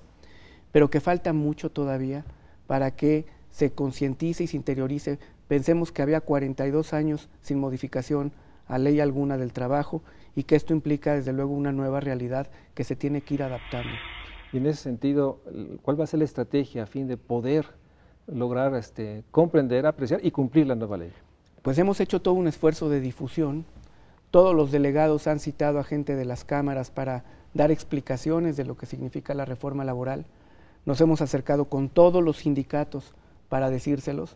pero que falta mucho todavía para que se concientice y se interiorice. Pensemos que había 42 años sin modificación a ley alguna del trabajo y que esto implica desde luego una nueva realidad que se tiene que ir adaptando. Y en ese sentido, ¿cuál va a ser la estrategia a fin de poder lograr comprender, apreciar y cumplir la nueva ley? Pues hemos hecho todo un esfuerzo de difusión. Todos los delegados han citado a gente de las cámaras para dar explicaciones de lo que significa la reforma laboral. Nos hemos acercado con todos los sindicatos para decírselos.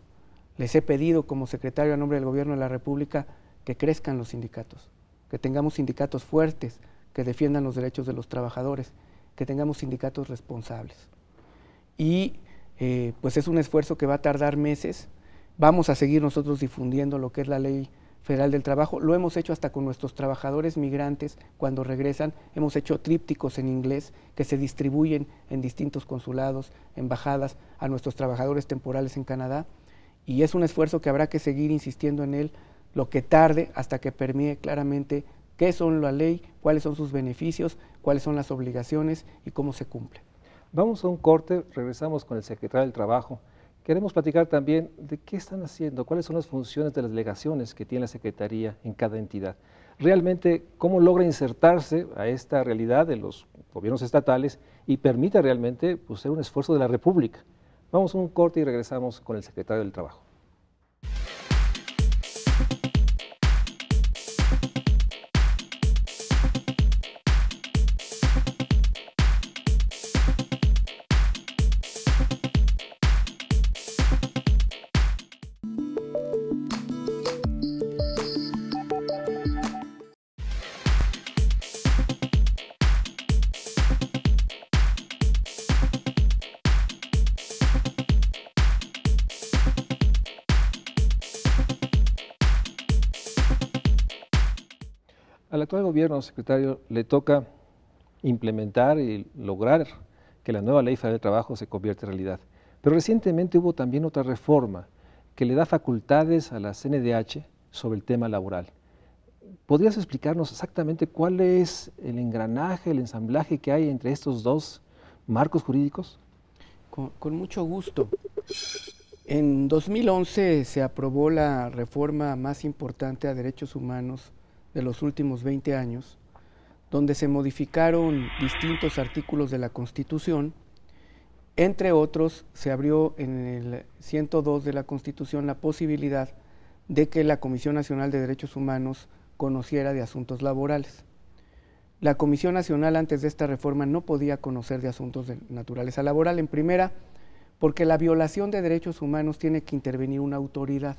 Les he pedido como secretario a nombre del Gobierno de la República que crezcan los sindicatos, que tengamos sindicatos fuertes, que defiendan los derechos de los trabajadores, que tengamos sindicatos responsables. Y pues es un esfuerzo que va a tardar meses. Vamos a seguir nosotros difundiendo lo que es la Ley Federal del Trabajo. Lo hemos hecho hasta con nuestros trabajadores migrantes cuando regresan. Hemos hecho trípticos en inglés que se distribuyen en distintos consulados, embajadas, a nuestros trabajadores temporales en Canadá. Y es un esfuerzo que habrá que seguir insistiendo en él lo que tarde hasta que permee claramente qué son la ley, cuáles son sus beneficios, cuáles son las obligaciones y cómo se cumple. Vamos a un corte, regresamos con el secretario del Trabajo. Queremos platicar también de qué están haciendo, cuáles son las funciones de las delegaciones que tiene la Secretaría en cada entidad. Realmente, cómo logra insertarse a esta realidad de los gobiernos estatales y permite realmente ser un esfuerzo de la República. Vamos a un corte y regresamos con el secretario del Trabajo. Al actual gobierno, secretario, le toca implementar y lograr que la nueva Ley Federal del Trabajo se convierta en realidad. Pero recientemente hubo también otra reforma que le da facultades a la CNDH sobre el tema laboral. ¿Podrías explicarnos exactamente cuál es el engranaje, el ensamblaje que hay entre estos dos marcos jurídicos? Con mucho gusto. En 2011 se aprobó la reforma más importante a derechos humanos de los últimos 20 años, donde se modificaron distintos artículos de la Constitución. Entre otros, se abrió en el 102 de la Constitución la posibilidad de que la Comisión Nacional de Derechos Humanos conociera de asuntos laborales. La Comisión Nacional antes de esta reforma no podía conocer de asuntos de naturaleza laboral, en primera, porque la violación de derechos humanos tiene que intervenir una autoridad.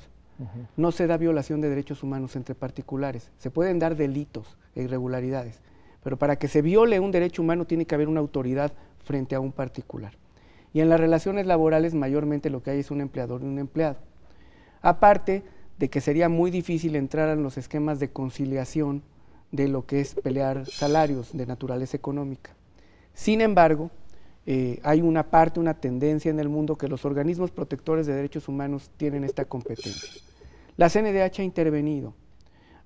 No se da violación de derechos humanos entre particulares. Se pueden dar delitos e irregularidades, pero para que se viole un derecho humano tiene que haber una autoridad frente a un particular. Y en las relaciones laborales mayormente lo que hay es un empleador y un empleado. Aparte de que sería muy difícil entrar en los esquemas de conciliación de lo que es pelear salarios de naturaleza económica. Sin embargo, hay una parte, una tendencia en el mundo que los organismos protectores de derechos humanos tienen esta competencia. La CNDH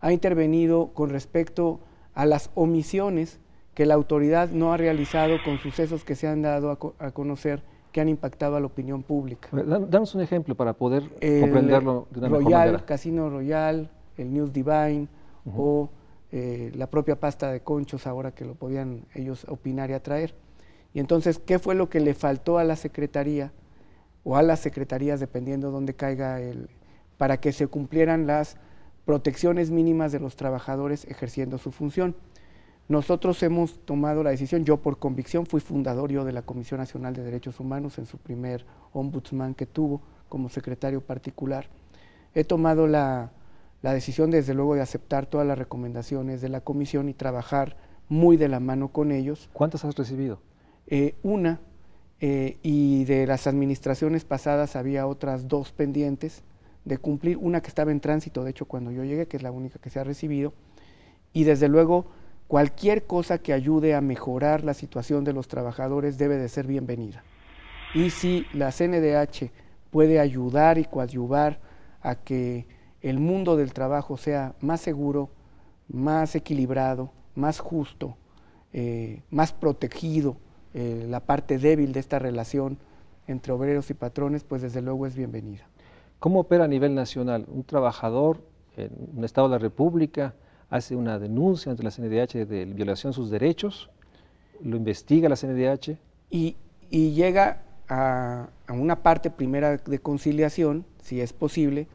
ha intervenido con respecto a las omisiones que la autoridad no ha realizado con sucesos que se han dado a conocer que han impactado a la opinión pública. Danos un ejemplo para poder comprenderlo de una mejor manera. Casino Royal, el News Divine o la propia pasta de conchos ahora que lo podían ellos opinar y atraer. Y entonces, ¿qué fue lo que le faltó a la Secretaría o a las secretarías, dependiendo de dónde caiga para que se cumplieran las protecciones mínimas de los trabajadores ejerciendo su función? Nosotros hemos tomado la decisión, yo por convicción fui fundador de la Comisión Nacional de Derechos Humanos en su primer ombudsman que tuvo como secretario particular. He tomado la decisión desde luego de aceptar todas las recomendaciones de la comisión y trabajar muy de la mano con ellos. ¿Cuántas has recibido? Una, y de las administraciones pasadas había otras 2 pendientes de cumplir, una que estaba en tránsito, de hecho cuando yo llegué, que es la única que se ha recibido, y desde luego cualquier cosa que ayude a mejorar la situación de los trabajadores debe de ser bienvenida. Y si la CNDH puede ayudar y coadyuvar a que el mundo del trabajo sea más seguro, más equilibrado, más justo, más protegido, la parte débil de esta relación entre obreros y patrones, pues desde luego es bienvenida. ¿Cómo opera a nivel nacional? Un trabajador en un estado de la República hace una denuncia ante la CNDH de violación de sus derechos, lo investiga la CNDH. Y llega a una parte primera de conciliación, si es posible,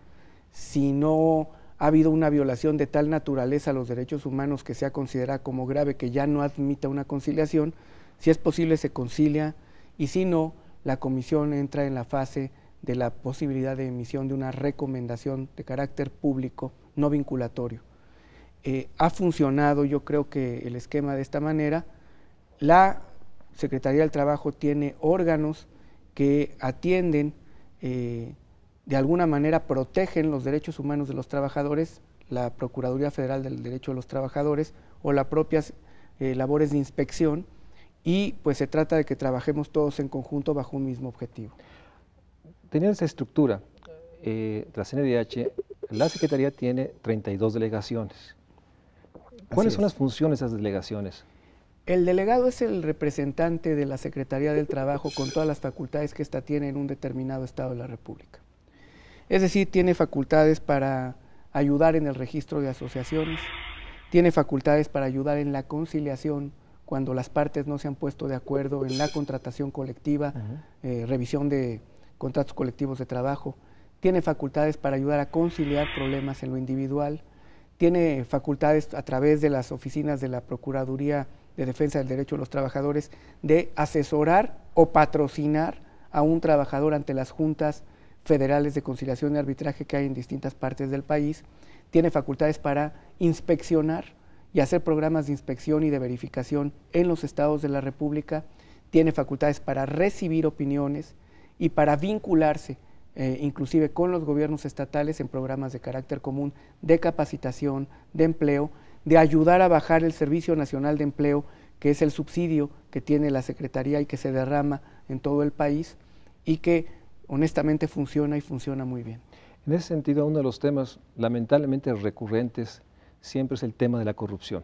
si no ha habido una violación de tal naturaleza a los derechos humanos que sea considerada como grave, que ya no admita una conciliación, si es posible se concilia, y si no, la comisión entra en la fase de la posibilidad de emisión de una recomendación de carácter público no vinculatorio. Ha funcionado, yo creo que el esquema de esta manera. La Secretaría del Trabajo tiene órganos que atienden, de alguna manera protegen los derechos humanos de los trabajadores, la Procuraduría Federal del Derecho de los Trabajadores o las propias labores de inspección, y pues se trata de que trabajemos todos en conjunto bajo un mismo objetivo. Teniendo esa estructura, la CNDH, la Secretaría tiene 32 delegaciones. ¿Cuáles son las funciones de esas delegaciones? El delegado es el representante de la Secretaría del Trabajo con todas las facultades que ésta tiene en un determinado estado de la República. Es decir, tiene facultades para ayudar en el registro de asociaciones, tiene facultades para ayudar en la conciliación cuando las partes no se han puesto de acuerdo, en la contratación colectiva, revisión de contratos colectivos de trabajo, tiene facultades para ayudar a conciliar problemas en lo individual, tiene facultades a través de las oficinas de la Procuraduría de Defensa del Derecho de los Trabajadores de asesorar o patrocinar a un trabajador ante las juntas federales de conciliación y arbitraje que hay en distintas partes del país, tiene facultades para inspeccionar y hacer programas de inspección y de verificación en los estados de la República, tiene facultades para recibir opiniones y para vincularse inclusive con los gobiernos estatales en programas de carácter común, de capacitación, de empleo, de ayudar a bajar el Servicio Nacional de Empleo, que es el subsidio que tiene la Secretaría y que se derrama en todo el país y que honestamente funciona y funciona muy bien. En ese sentido, uno de los temas lamentablemente recurrentes siempre es el tema de la corrupción.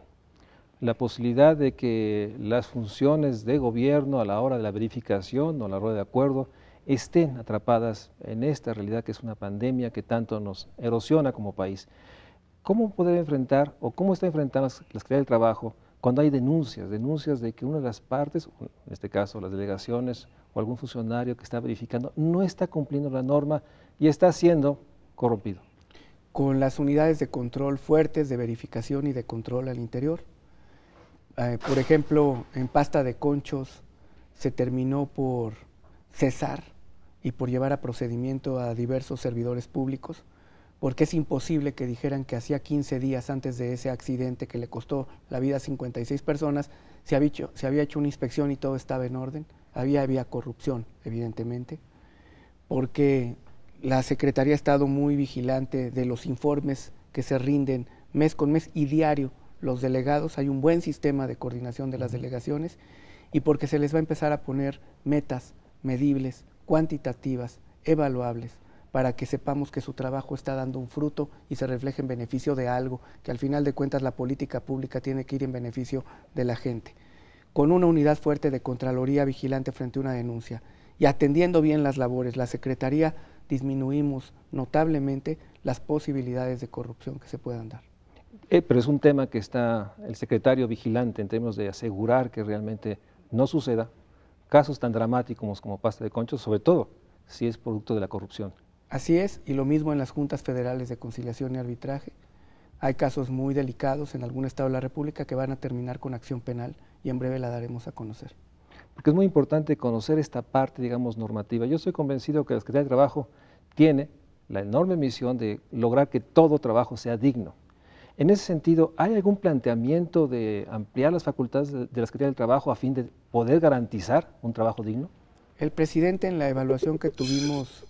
La posibilidad de que las funciones de gobierno a la hora de la verificación o a la hora de acuerdo estén atrapadas en esta realidad que es una pandemia que tanto nos erosiona como país. ¿Cómo poder enfrentar o cómo está enfrentando la Secretaría del Trabajo cuando hay denuncias de que una de las partes, en este caso las delegaciones o algún funcionario que está verificando, no está cumpliendo la norma y está siendo corrompido? Con las unidades de control fuertes, de verificación y de control al interior. Por ejemplo, en pasta de conchos se terminó por cesar y por llevar a procedimiento a diversos servidores públicos, porque es imposible que dijeran que hacía 15 días antes de ese accidente que le costó la vida a 56 personas, se había hecho una inspección y todo estaba en orden. Había corrupción, evidentemente, porque la Secretaría ha estado muy vigilante de los informes que se rinden mes con mes y diario los delegados. Hay un buen sistema de coordinación de las delegaciones y porque se les va a empezar a poner metas medibles, cuantitativas, evaluables, para que sepamos que su trabajo está dando un fruto y se refleje en beneficio de algo, que al final de cuentas la política pública tiene que ir en beneficio de la gente. Con una unidad fuerte de Contraloría vigilante frente a una denuncia y atendiendo bien las labores, la Secretaría disminuimos notablemente las posibilidades de corrupción que se puedan dar. Pero es un tema que está el secretario vigilante en términos de asegurar que realmente no suceda casos tan dramáticos como pasta de conchos, sobre todo si es producto de la corrupción. Así es, y lo mismo en las juntas federales de conciliación y arbitraje. Hay casos muy delicados en algún estado de la República que van a terminar con acción penal y en breve la daremos a conocer. Porque es muy importante conocer esta parte, digamos, normativa. Yo estoy convencido que la Secretaría de Trabajo tiene la enorme misión de lograr que todo trabajo sea digno. En ese sentido, ¿hay algún planteamiento de ampliar las facultades de la Secretaría del Trabajo a fin de poder garantizar un trabajo digno? El presidente, en la evaluación que tuvimos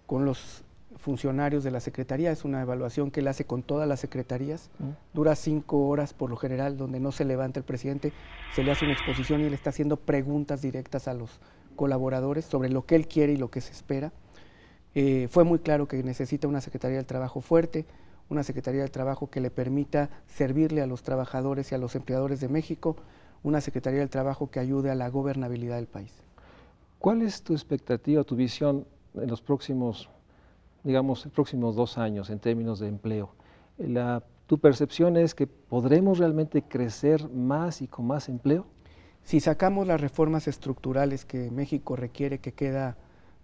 con los funcionarios de la Secretaría, es una evaluación que él hace con todas las secretarías, dura 5 horas por lo general, donde no se levanta el presidente, se le hace una exposición y él está haciendo preguntas directas a los colaboradores sobre lo que él quiere y lo que se espera. Fue muy claro que necesita una Secretaría del Trabajo fuerte, una Secretaría del Trabajo que le permita servirle a los trabajadores y a los empleadores de México, una Secretaría del Trabajo que ayude a la gobernabilidad del país. ¿Cuál es tu expectativa, tu visión en los próximos, digamos, próximos 2 años en términos de empleo? ¿Tu percepción es que podremos realmente crecer más y con más empleo? Si sacamos las reformas estructurales que México requiere, que queda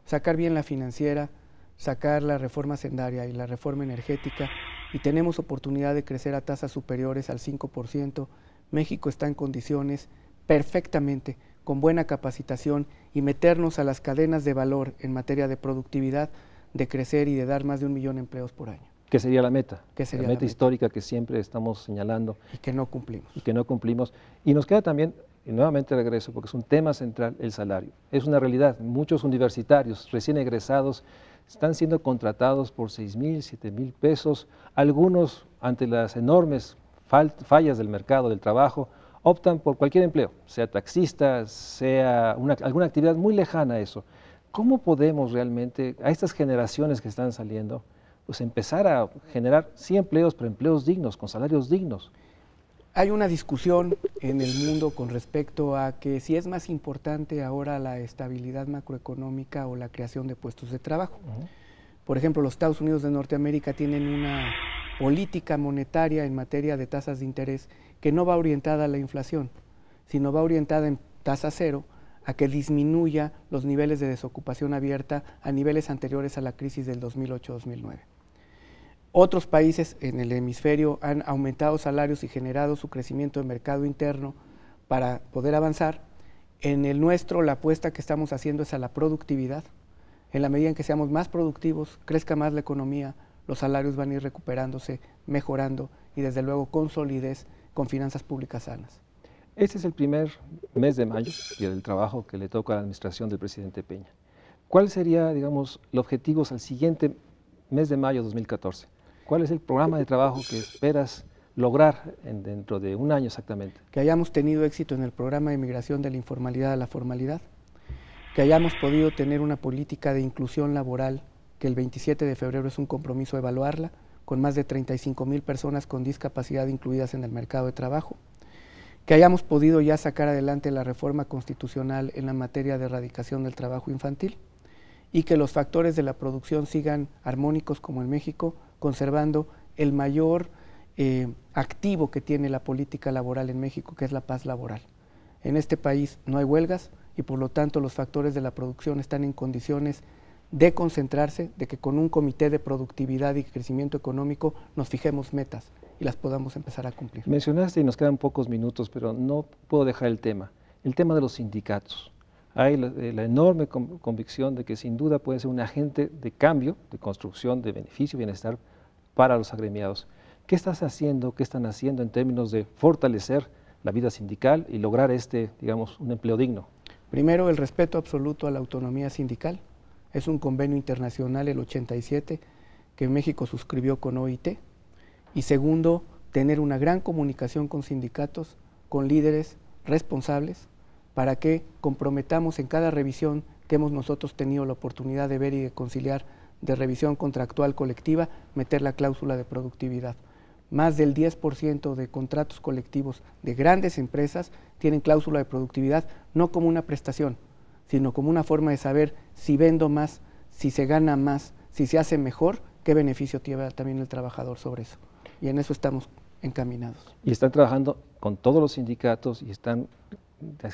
sacar bien la financiera, sacar la reforma sendaria y la reforma energética, y tenemos oportunidad de crecer a tasas superiores al 5%, México está en condiciones perfectamente, con buena capacitación y meternos a las cadenas de valor en materia de productividad, de crecer y de dar más de 1 millón de empleos por año. ¿Qué sería la meta? ¿Qué sería la meta histórica que siempre estamos señalando. Y que no cumplimos. Y que no cumplimos. Y nos queda también, y nuevamente regreso, porque es un tema central, el salario. Es una realidad. Muchos universitarios recién egresados están siendo contratados por 6,000, 7,000 pesos. Algunos, ante las enormes fallas del mercado del trabajo, optan por cualquier empleo, sea taxista, sea alguna actividad muy lejana a eso. ¿Cómo podemos realmente, a estas generaciones que están saliendo, pues empezar a generar sí empleos, pero empleos dignos, con salarios dignos? Hay una discusión en el mundo con respecto a que si es más importante ahora la estabilidad macroeconómica o la creación de puestos de trabajo. Por ejemplo, los Estados Unidos de Norteamérica tienen una política monetaria en materia de tasas de interés que no va orientada a la inflación, sino va orientada en tasa cero a que disminuya los niveles de desocupación abierta a niveles anteriores a la crisis del 2008-2009. Otros países en el hemisferio han aumentado salarios y generado su crecimiento de mercado interno para poder avanzar. En el nuestro, la apuesta que estamos haciendo es a la productividad. En la medida en que seamos más productivos, crezca más la economía, los salarios van a ir recuperándose, mejorando y desde luego con solidez, con finanzas públicas sanas. Este es el primer mes de mayo, Día del Trabajo, que le toca a la administración del presidente Peña. ¿Cuál sería, digamos, los objetivos al siguiente mes de mayo de 2014? ¿Cuál es el programa de trabajo que esperas lograr dentro de 1 año exactamente? Que hayamos tenido éxito en el programa de migración de la informalidad a la formalidad, que hayamos podido tener una política de inclusión laboral, que el 27 de febrero es un compromiso evaluarla, con más de 35,000 personas con discapacidad incluidas en el mercado de trabajo, que hayamos podido ya sacar adelante la reforma constitucional en la materia de erradicación del trabajo infantil y que los factores de la producción sigan armónicos como en México, conservando el mayor activo que tiene la política laboral en México, que es la paz laboral. En este país no hay huelgas y por lo tanto los factores de la producción están en condiciones de concentrarse, de que con un comité de productividad y crecimiento económico nos fijemos metas y las podamos empezar a cumplir. Mencionaste, y nos quedan pocos minutos, pero no puedo dejar el tema de los sindicatos. hay la enorme convicción de que sin duda puede ser un agente de cambio, de construcción, de beneficio y bienestar para los agremiados. ¿Qué estás haciendo, qué están haciendo en términos de fortalecer la vida sindical y lograr digamos, un empleo digno? Primero, el respeto absoluto a la autonomía sindical. Es un convenio internacional, el 87, que México suscribió con OIT. Y segundo, tener una gran comunicación con sindicatos, con líderes responsables, para que comprometamos en cada revisión que hemos nosotros tenido la oportunidad de ver y de conciliar, de revisión contractual colectiva, meter la cláusula de productividad. Más del 10% de contratos colectivos de grandes empresas tienen cláusula de productividad, no como una prestación, sino como una forma de saber si vendo más, si se gana más, si se hace mejor, qué beneficio tiene también el trabajador sobre eso. Y en eso estamos encaminados. Y están trabajando con todos los sindicatos y están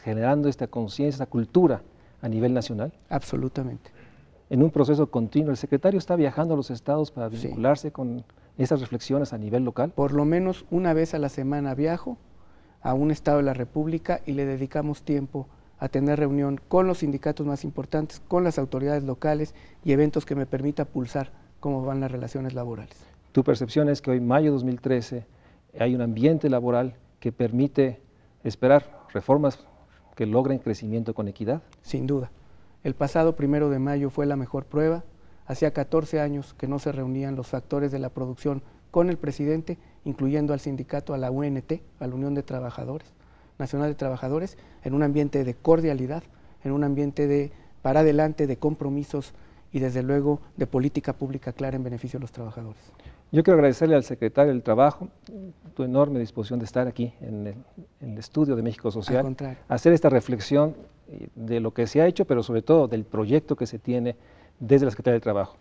generando esta conciencia, esta cultura a nivel nacional. Absolutamente. En un proceso continuo, ¿el secretario está viajando a los estados para vincularse con esas reflexiones a nivel local? Por lo menos una vez a la semana viajo a un estado de la República y le dedicamos tiempo a tener reunión con los sindicatos más importantes, con las autoridades locales y eventos que me permita pulsar cómo van las relaciones laborales. ¿Tu percepción es que hoy, mayo 2013, hay un ambiente laboral que permite esperar reformas que logren crecimiento con equidad? Sin duda. El pasado 1 de mayo fue la mejor prueba. Hacía 14 años que no se reunían los factores de la producción con el presidente, incluyendo al sindicato, a la UNT, a la Unión de Trabajadores, Nacional de Trabajadores, en un ambiente de cordialidad, en un ambiente de para adelante, de compromisos y desde luego de política pública clara en beneficio de los trabajadores. Yo quiero agradecerle al secretario del Trabajo tu enorme disposición de estar aquí en el estudio de México Social, hacer esta reflexión de lo que se ha hecho, pero sobre todo del proyecto que se tiene desde la Secretaría del Trabajo.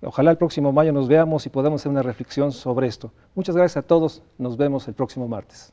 Ojalá el próximo mayo nos veamos y podamos hacer una reflexión sobre esto. Muchas gracias a todos, nos vemos el próximo martes.